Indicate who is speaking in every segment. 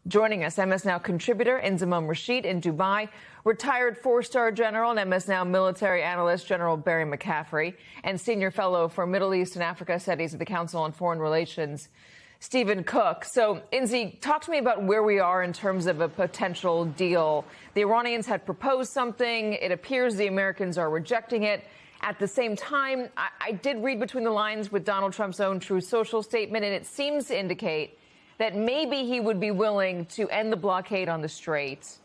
Speaker 1: Joining us, MS Now contributor Inzamam Rashid in Dubai, retired four-star general and MS Now military analyst General Barry McCaffrey, and senior fellow for Middle East and Africa Studies at the Council on Foreign Relations, Stephen Cook. So, Inzi, talk to me about where we are in terms of a potential deal. The Iranians had proposed something. It appears the Americans are rejecting it. At the same time, I did read between the lines with Donald Trump's own Truth Social statement, and it seems to indicate that maybe he would be willing to end the blockade on the Strait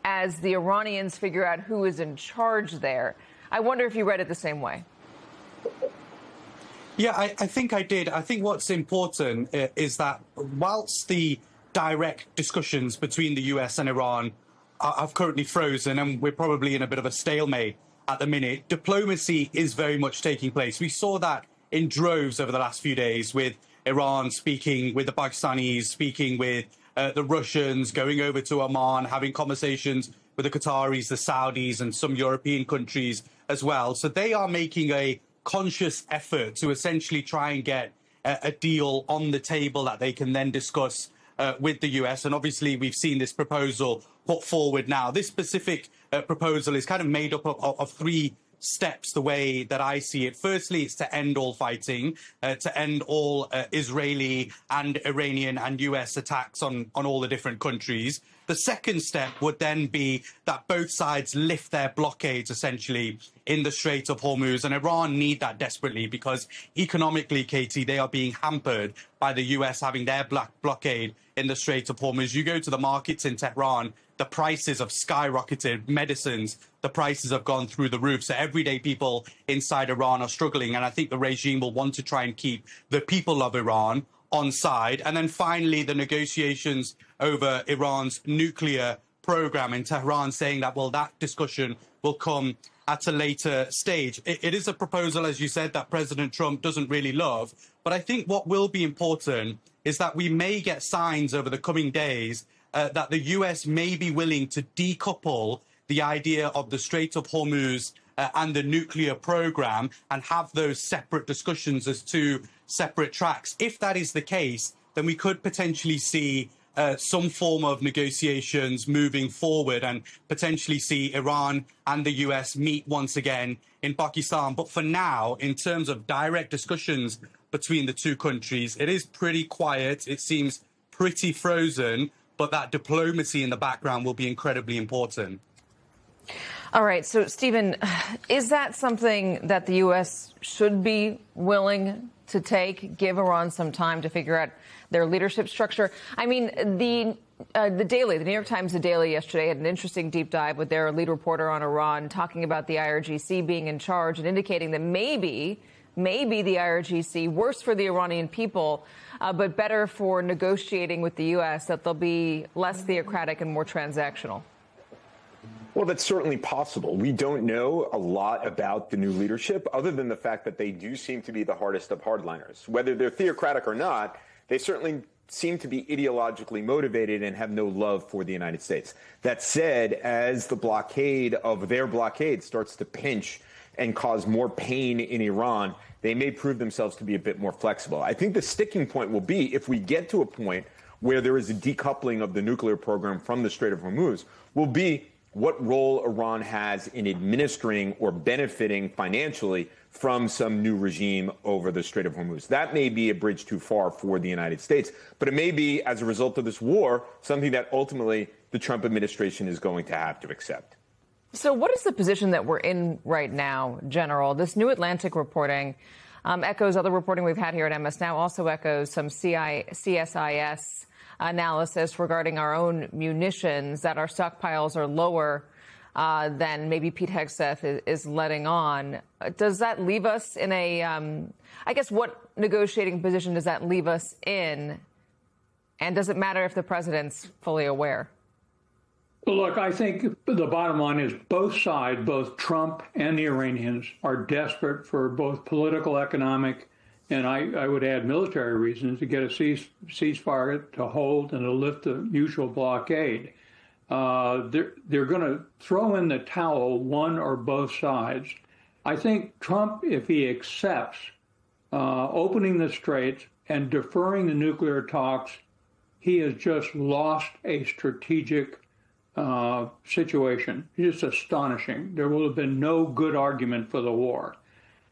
Speaker 1: as the Iranians figure out who is in charge there. I wonder if you read it the same way.
Speaker 2: Yeah, I think I did. I think what's important is that whilst the direct discussions between the US and Iran have currently frozen, and we're probably in a bit of a stalemate at the minute, diplomacy is very much taking place. We saw that in droves over the last few days, with Iran speaking with the Pakistanis, speaking with the Russians, going over to Oman, having conversations with the Qataris, the Saudis, and some European countries as well. So they are making a conscious effort to essentially try and get a deal on the table that they can then discuss with the US. And obviously, we've seen this proposal put forward now. This specific proposal is kind of made up of three steps, the way that I see it. Firstly, it's to end all fighting, to end all Israeli and Iranian and US attacks on all the different countries. The second step would then be that both sides lift their blockades, essentially, in the Strait of Hormuz. And Iran need that desperately because economically, Katie, they are being hampered by the US having their blockade in the Strait of Hormuz. You go to the markets in Tehran, the prices have skyrocketed. Medicines, the prices have gone through the roof. So everyday people inside Iran are struggling. And I think the regime will want to try and keep the people of Iran on side. And then finally, the negotiations over Iran's nuclear program in Tehran, saying that, well, that discussion will come at a later stage. It is a proposal, as you said, that President Trump doesn't really love. But I think what will be important is that we may get signs over the coming days that the US may be willing to decouple the idea of the Strait of Hormuz and the nuclear program and have those separate discussions as two separate tracks. If that is the case, then we could potentially see some form of negotiations moving forward and potentially see Iran and the US meet once again in Pakistan. But for now, in terms of direct discussions between the two countries, it is pretty quiet. It seems pretty frozen, but that diplomacy in the background will be incredibly important.
Speaker 1: All right. So, Stephen, is that something that the U.S. should be willing to take, give Iran some time to figure out their leadership structure? I mean, the Daily, the New York Times, The Daily yesterday had an interesting deep dive with their lead reporter on Iran, talking about the IRGC being in charge and indicating that maybe the IRGC, worse for the Iranian people, but better for negotiating with the U.S., that they'll be less theocratic and more transactional.
Speaker 3: Well, that's certainly possible. We don't know a lot about the new leadership, other than the fact that they do seem to be the hardest of hardliners. Whether they're theocratic or not, they certainly seem to be ideologically motivated and have no love for the United States. That said, as the blockade of their blockade starts to pinch and cause more pain in Iran, they may prove themselves to be a bit more flexible. I think the sticking point will be if we get to a point where there is a decoupling of the nuclear program from the Strait of Hormuz, will be what role Iran has in administering or benefiting financially from some new regime over the Strait of Hormuz. That may be a bridge too far for the United States, but it may be, as a result of this war, something that ultimately the Trump administration is going to have to accept.
Speaker 1: So what is the position that we're in right now, General? This New Atlantic reporting echoes other reporting we've had here at MS Now, also echoes some CSIS analysis regarding our own munitions, that our stockpiles are lower than maybe Pete Hegseth is letting on. Does that leave us in a, I guess, what negotiating position does that leave us in? And does it matter if the president's fully aware?
Speaker 4: Look, I think the bottom line is both sides, both Trump and the Iranians, are desperate for both political, economic, and I would add military reasons to get a ceasefire to hold and to lift the mutual blockade. They're going to throw in the towel, one or both sides. I think Trump, if he accepts opening the straits and deferring the nuclear talks, he has just lost a strategic situation. It's just astonishing. There will have been no good argument for the war.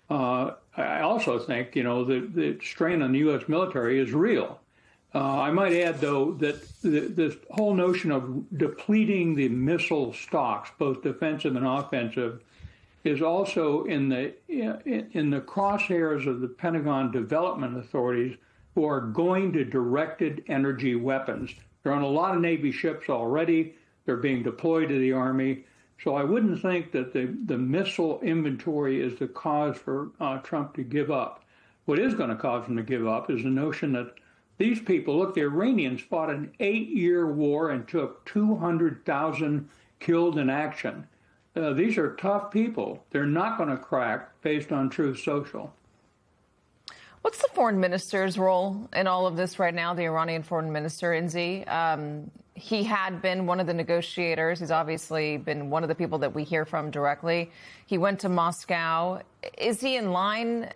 Speaker 4: I also think, the strain on the U.S. military is real. I might add, though, that this whole notion of depleting the missile stocks, both defensive and offensive, is also in the crosshairs of the Pentagon development authorities, who are going to directed energy weapons. They're on a lot of Navy ships already. They're being deployed to the Army. So I wouldn't think that the missile inventory is the cause for Trump to give up. What is going to cause him to give up is the notion that these people, look, the Iranians fought an 8-year war and took 200,000 killed in action. These are tough people. They're not going to crack based on Truth Social.
Speaker 1: What's the foreign minister's role in all of this right now, the Iranian foreign minister, Enzi? He had been one of the negotiators. He's obviously been one of the people that we hear from directly. He went to Moscow. Is he in line,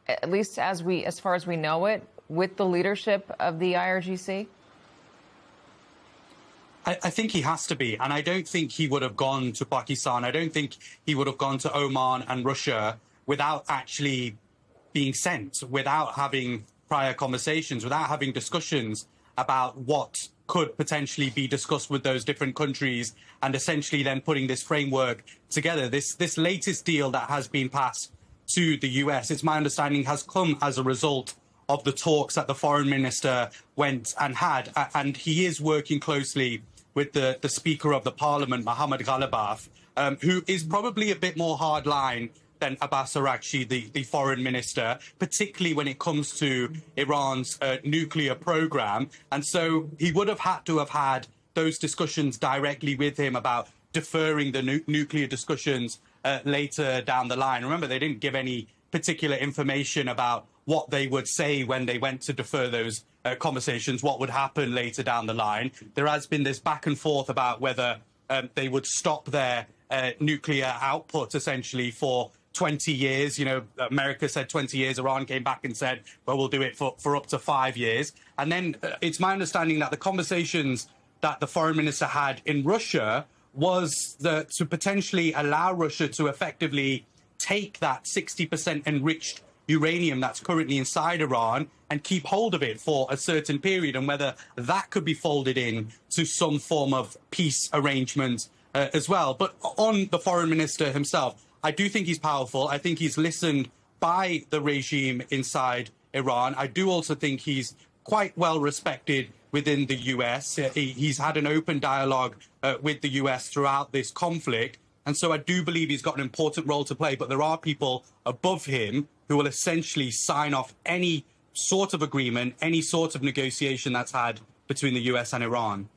Speaker 1: at least as far as we know it, with the leadership of the IRGC?
Speaker 2: I think he has to be, and I don't think he would have gone to Pakistan. I don't think he would have gone to Oman and Russia without actually being sent, without having prior conversations, without having discussions about what could potentially be discussed with those different countries, and essentially then putting this framework together. This latest deal that has been passed to the US, it's my understanding, has come as a result of the talks that the foreign minister went and had, and he is working closely with the Speaker of the Parliament, Mohammad Ghalibaf, who is probably a bit more hardline than Abbas Araghchi, the foreign minister, particularly when it comes to Iran's nuclear program. And so he would have had to have had those discussions directly with him about deferring the nuclear discussions later down the line. Remember, they didn't give any particular information about what they would say when they went to defer those conversations, what would happen later down the line. There has been this back and forth about whether they would stop their nuclear output, essentially, for 20 years. America said 20 years. Iran came back and said, well, we'll do it for up to 5 years. And then it's my understanding that the conversations that the foreign minister had in Russia was to potentially allow Russia to effectively take that 60% enriched uranium that's currently inside Iran and keep hold of it for a certain period, and whether that could be folded in to some form of peace arrangement as well. But on the foreign minister himself, I do think he's powerful. I think he's listened by the regime inside Iran. I do also think he's quite well respected within the US. He's had an open dialogue with the US throughout this conflict. And so I do believe he's got an important role to play. But there are people above him who will essentially sign off any sort of agreement, any sort of negotiation that's had between the US and Iran.